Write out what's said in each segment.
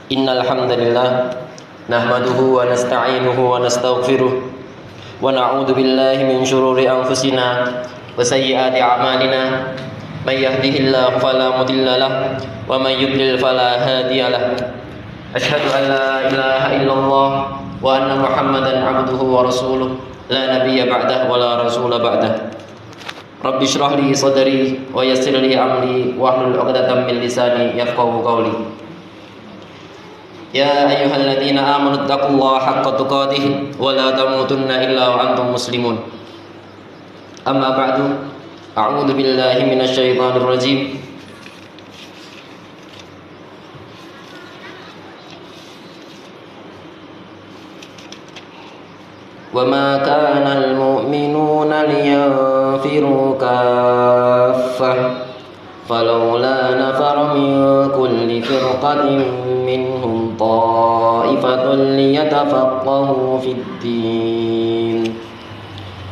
Innal hamdalillah nahmaduhu wa nasta'inuhu wa nastaghfiruh wa na'udzu billahi min shururi anfusina wa sayyiati a'malina may yahdihillahu fala mudilla lahu wa may yudlil fala hadiya lahu asyhadu an la ilaha illallah wa anna muhammadan 'abduhu wa rasuluh la nabiyya ba'dahu wa la rasula ba'dahu rabbi shrah li sadri wa yassir li amri wahlul 'uqdatam min lisani yafqahu qawli. Ya ayyuhalladzina amanu taqullaha haqqa tuqatih wa la tamutunna illa wa antum muslimun. Amma ba'du, a'udzu billahi minasy syaithanir rajim. Wa ma kana al-mu'minuna liyanfiru kaffah falawla nafara min kulli firqatin minhum ta'ifatun liyatafaqahu fid din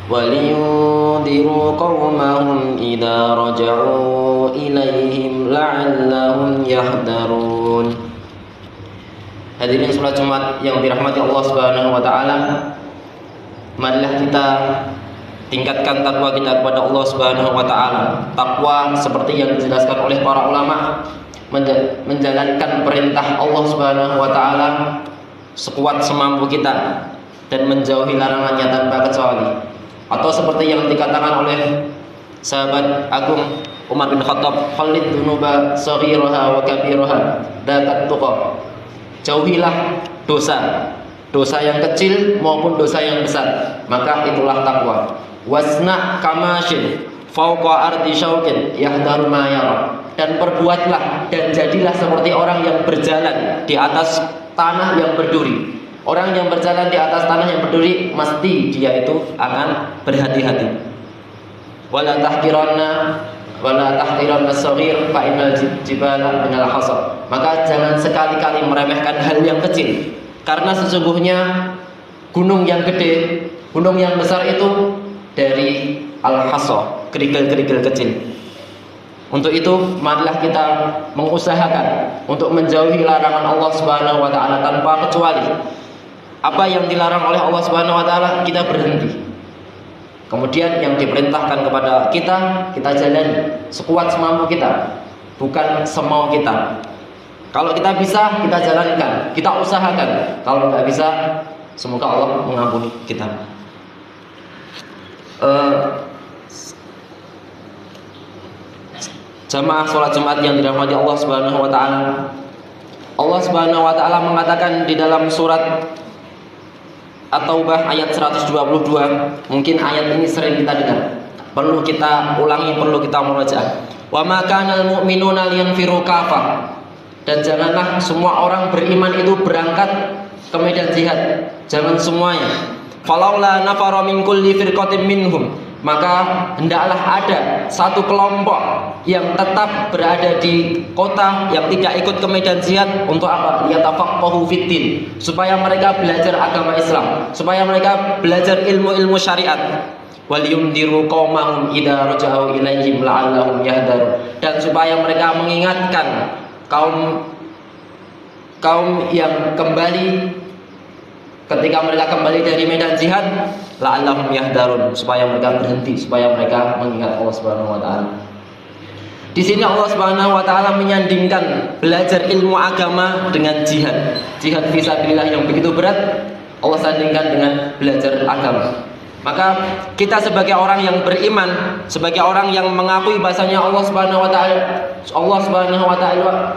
wa liyundiru qawmahum idza raja'u ilaihim la'allahum yahdharun. Hadirin salat Jumat yang dirahmati Allah Subhanahu wa taala, marilah kita tingkatkan takwa kita kepada Allah Subhanahu wa taala. Takwa seperti yang dijelaskan oleh para ulama, menjalankan perintah Allah Subhanahu wa taala sekuat semampu kita dan menjauhi larangannya tanpa kecuali. Atau seperti yang dikatakan oleh sahabat agung Umar bin Khattab, "Khallid dzunuba saghiraha wa kabiraha dakat tuqa." Jauhilah dosa yang kecil maupun dosa yang besar, maka itulah takwa. Wasna kamashin fauqa ardi syauqin yahdharu ma yara. Dan perbuatlah dan jadilah seperti orang yang berjalan di atas tanah yang berduri. Orang yang berjalan di atas tanah yang berduri mesti dia itu akan berhati-hati. Wala tahqiranna as-saghir fa innal jibala minal hasad. Maka jangan sekali-kali meremehkan hal yang kecil, karena sesungguhnya gunung yang gede, gunung yang besar itu dari al-hasa, kerikil-kerikil kecil. Untuk itu marilah kita mengusahakan untuk menjauhi larangan Allah Subhanahu wa taala tanpa kecuali. Apa yang dilarang oleh Allah Subhanahu wa taala kita berhenti. Kemudian yang diperintahkan kepada kita jalani sekuat semampu kita, bukan semau kita. Kalau kita bisa, kita jalankan, kita usahakan. Kalau nggak bisa, semoga Allah mengampuni kita. Jamaah sholat Jumat yang dirahmati Allah Subhanahu wa taala. Allah Subhanahu wa taala mengatakan di dalam surat At-Taubah ayat 122. Mungkin ayat ini sering kita dengar. Perlu kita ulangi, perlu kita murajaah. Wa ma kanal mu'minuna liyanfiru kafah. Dan janganlah semua orang beriman itu berangkat ke medan jihad. Jangan semuanya. Falaula nafara min kulli firqatin minhum. Maka hendaklah ada satu kelompok yang tetap berada di kota yang tidak ikut ke medan jihad. Untuk apa? Yatafaqahu fiddin, supaya mereka belajar agama Islam, supaya mereka belajar ilmu-ilmu syariat. Waliyundiru qaumahum idza raja'u ilaihim la'allahum yahdharun. Dan supaya mereka mengingatkan kaum yang kembali ketika mereka kembali dari medan jihad, la'allahum yahdharun, supaya mereka berhenti, supaya mereka mengingat Allah Subhanahu wa taala. Di sini Allah Subhanahu wa taala menyandingkan belajar ilmu agama dengan jihad. Jihad fisabilillah yang begitu berat, Allah sandingkan dengan belajar agama. Maka kita sebagai orang yang beriman, sebagai orang yang mengakui bahasanya Allah Subhanahu wa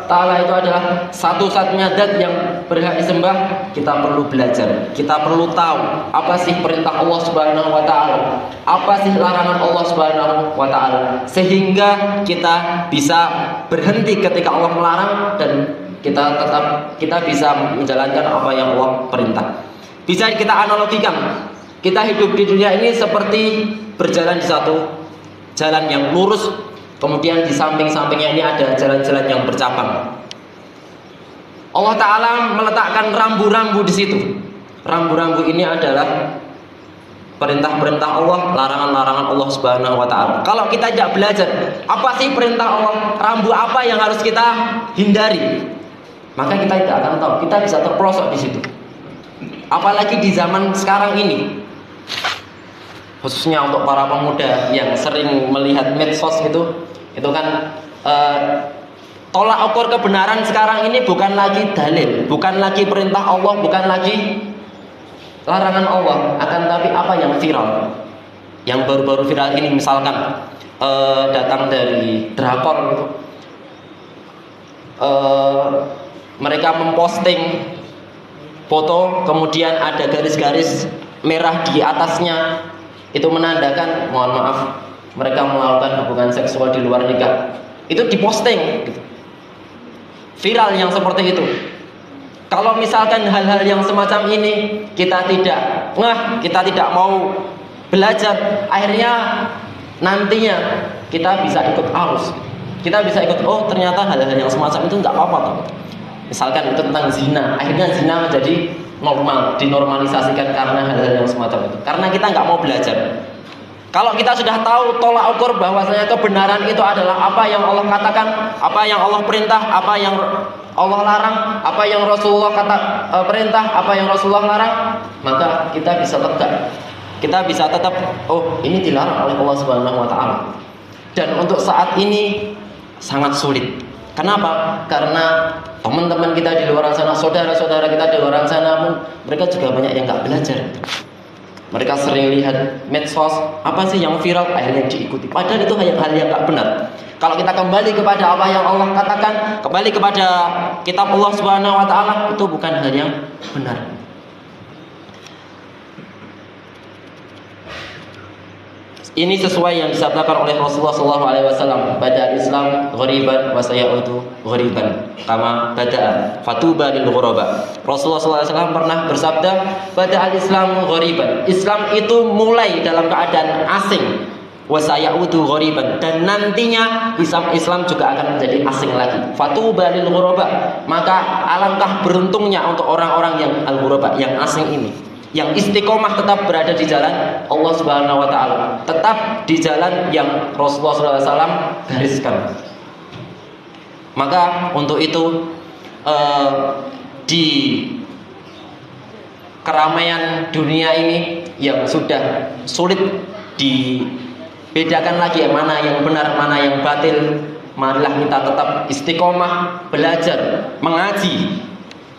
taala itu adalah satu-satunya zat yang berhak disembah, kita perlu belajar. Kita perlu tahu apa sih perintah Allah Subhanahu wa taala, apa sih larangan Allah Subhanahu wa taala, sehingga kita bisa berhenti ketika Allah melarang dan kita bisa menjalankan apa yang Allah perintah. Bisa kita analogikan, kita hidup di dunia ini seperti berjalan di satu jalan yang lurus, kemudian di samping-sampingnya ini ada jalan-jalan yang bercabang. Allah Ta'ala meletakkan rambu-rambu di situ. Rambu-rambu ini adalah perintah-perintah Allah, larangan-larangan Allah Subhanahu wa taala. Kalau kita tidak belajar, apa sih perintah Allah? Rambu apa yang harus kita hindari? maka kita tidak akan tahu, kita bisa terperosok di situ. Apalagi di zaman sekarang ini, khususnya untuk para pemuda yang sering melihat medsos itu kan tolak ukur kebenaran sekarang ini bukan lagi dalil, bukan lagi perintah Allah, bukan lagi larangan Allah, akan tapi apa yang viral, yang baru-baru viral ini, misalkan datang dari drakor gitu, mereka memposting foto, kemudian ada garis-garis merah di atasnya, itu menandakan, mohon maaf, mereka melakukan hubungan seksual di luar nikah. Itu diposting gitu. Viral yang seperti itu. Kalau misalkan hal-hal yang semacam ini kita tidak mau belajar, akhirnya nantinya kita bisa ikut arus. Kita bisa ikut, oh ternyata hal-hal yang semacam itu nggak apa-apa toh. Misalkan itu tentang zina, akhirnya zina menjadi normal, dinormalisasikan karena hal-hal yang semacam itu. Karena kita nggak mau belajar. Kalau kita sudah tahu tolak ukur bahwasanya kebenaran itu adalah apa yang Allah katakan, apa yang Allah perintah, apa yang Allah larang, apa yang Rasulullah perintah, apa yang Rasulullah larang, maka kita bisa tegak. Kita bisa tetap, oh ini dilarang oleh Allah Subhanahu wa taala. Dan untuk saat ini sangat sulit. Kenapa? Karena teman-teman kita di luar sana, saudara-saudara kita di luar sana, mereka juga banyak yang nggak belajar. Mereka sering lihat medsos, apa sih yang viral, akhirnya diikuti. Padahal itu hal yang nggak benar. Kalau kita kembali kepada apa yang Allah katakan, kembali kepada kitab Allah Subhanahu wa taala, itu bukan hal yang benar. Ini sesuai yang disabdakan oleh Rasulullah SAW. Bada Islam ghariban wa sayaudu ghariban kama bada'a fatuba lil ghuraba. Rasulullah SAW pernah bersabda, bada Islam ghariban. Islam itu mulai dalam keadaan asing, wa sayaudu ghariban, dan nantinya Islam juga akan menjadi asing lagi. Fatuba lil ghuraba. Maka alangkah beruntungnya untuk orang-orang yang al-ghuraba, yang asing ini, yang istiqomah tetap berada di jalan Allah Subhanahu wa taala, tetap di jalan yang Rasulullah SAW gariskan. Maka untuk itu di keramaian dunia ini yang sudah sulit dibedakan lagi mana yang benar, mana yang batil, marilah kita tetap istiqomah belajar, mengaji,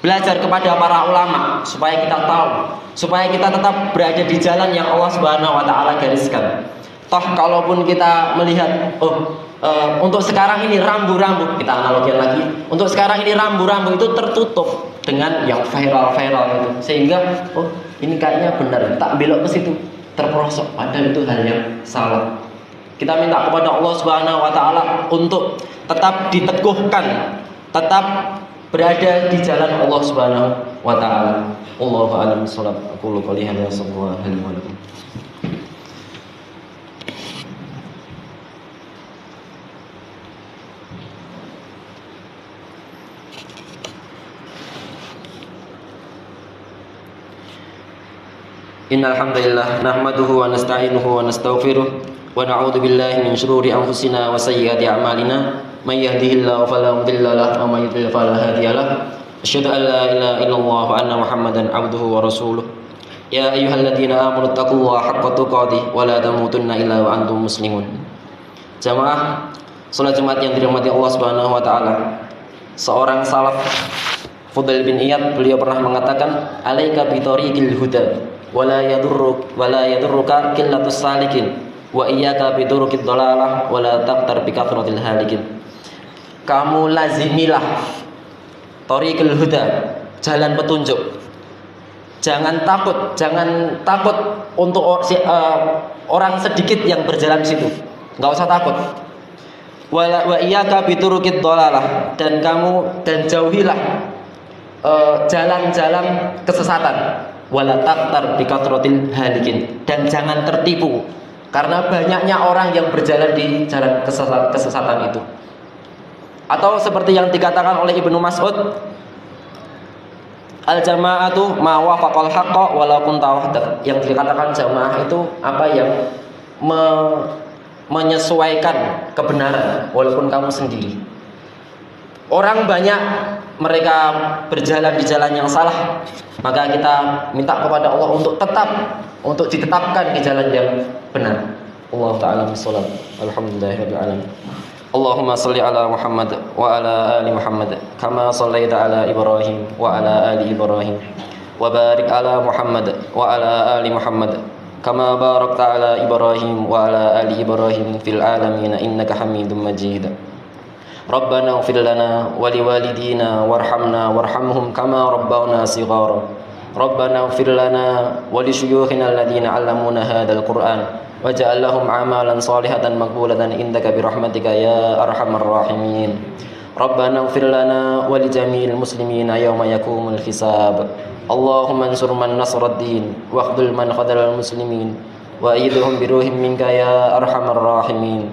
belajar kepada para ulama supaya kita tahu, supaya kita tetap berada di jalan yang Allah Subhanahu wa taala gariskan. Toh kalaupun kita melihat untuk sekarang ini rambu-rambu, kita analogikan lagi, untuk sekarang ini rambu-rambu itu tertutup dengan yang viral-viral itu, sehingga ini kayaknya benar, tak belok ke situ, terperosok, padahal itu hal yang salah. Kita minta kepada Allah Subhanahu wa taala untuk tetap diteguhkan, tetap berada di jalan Allah Subhanahu wa taala. Allahu a'lam bishawab. Aqulu qouli hadza wa sallallahu alaihi wa sallam. Innal hamdalillah nahmaduhu wa nasta'inuhu wa nastaghfiruh wa na'udzu billahi min shururi anfusina wa sayyiati a'malina. May yahdihillahu fala mudilla lahu wa may yudlil fala hadiya lahu. Asyhadu an la ilaha illallah wa anna Muhammadan abduhu wa rasuluh. Ya ayyuhalladzina amanu taqullaha haqqa tuqatih wa la tamutunna illa wa antum muslimun. Jamaah salat Jumat yang dirahmati Allah Subhanahu wa taala. Seorang salaf, Fudail bin Iyad, beliau pernah mengatakan, "Alaika bi tariqil huda wa la yadurruka qillatus salikin wa iyyaka bi turuqid dhalalah wa la taqtar bi kathratil halikin." Kamu lazimilah thariqul huda, jalan petunjuk. Jangan takut untuk orang sedikit yang berjalan di situ. Enggak usah takut. Wa iyyaka bi turuqid dhalalah, dan jauhilah jalan-jalan kesesatan. Wala taqtar bi kathratil halikin, dan jangan tertipu karena banyaknya orang yang berjalan di jalan kesesatan itu. Atau seperti yang dikatakan oleh Ibnu Mas'ud, al-jama'atu ma wafaqal haqqa walau kunta wahdak. Yang dikatakan jamaah itu apa yang menyesuaikan kebenaran walaupun kamu sendiri. Orang banyak mereka berjalan di jalan yang salah, maka kita minta kepada Allah untuk ditetapkan di jalan yang benar. Allah Ta'ala bisawab. Alhamdulillahirabbil alamin. Allahumma salli ala Muhammad wa ala ali Muhammad kama sallaita ala Ibrahim wa ala ali Ibrahim wa barik ala Muhammad wa ala ali Muhammad kama barakta ala Ibrahim wa ala ali Ibrahim fil alamin innaka Hamidum Majid. Rabbana ighfir lana wa liwalidina warhamna warhamhum kama rabbawna shighara. Rabbana ighfir lana wa li syuyukhina alladhina 'allamuna hadzal Qur'an waj'al lahum 'amalan shalihatan maqbulatan indaka bi rahmatika ya arhamar rahimin. Rabbana ighfir lana wa li jami'il muslimina yawma yaqumul hisab. Allahumma ansur man nasara ad-din wa khudhul man khadhala al-muslimin wa ayyidhum bi ruhin minka ya arhamar rahimin.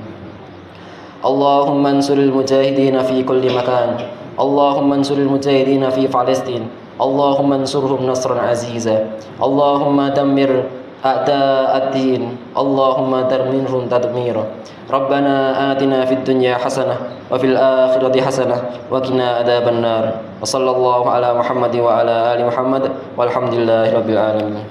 Allahumma ansuril mujahidin fi kulli makan. Allahumma ansuril mujahidin fi Palestin. Allahumma ansurhum nasran aziza. Allahumma dammir a'da'ad-din. Allahumma darminhum tadmira. Rabbana atina fid dunya hasanah wa fil akhirati hasanah wa qina adzabannar. Wa sallallahu ala Muhammad wa ala ali Muhammad walhamdulillahi rabbil alamin.